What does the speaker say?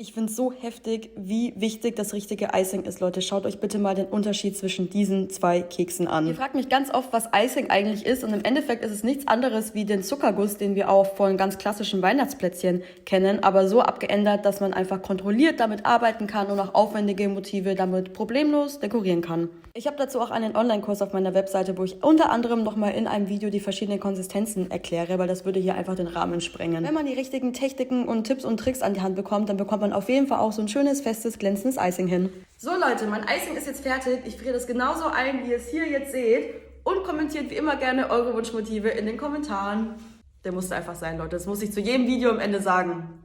Ich finde es so heftig, wie wichtig das richtige Icing ist, Leute. Schaut euch bitte mal den Unterschied zwischen diesen zwei Keksen an. Ihr fragt mich ganz oft, was Icing eigentlich ist. Und im Endeffekt ist es nichts anderes wie den Zuckerguss, den wir auch von ganz klassischen Weihnachtsplätzchen kennen. Aber so abgeändert, dass man einfach kontrolliert damit arbeiten kann und auch aufwendige Motive damit problemlos dekorieren kann. Ich habe dazu auch einen Online-Kurs auf meiner Webseite, wo ich unter anderem nochmal in einem Video die verschiedenen Konsistenzen erkläre, weil das würde hier einfach den Rahmen sprengen. Wenn man die richtigen Techniken und Tipps und Tricks an die Hand bekommt, dann bekommt man auf jeden Fall auch so ein schönes, festes, glänzendes Icing hin. So Leute, mein Icing ist jetzt fertig. Ich friere das genauso ein, wie ihr es hier jetzt seht. Und kommentiert wie immer gerne eure Wunschmotive in den Kommentaren. Der musste einfach sein, Leute. Das muss ich zu jedem Video am Ende sagen.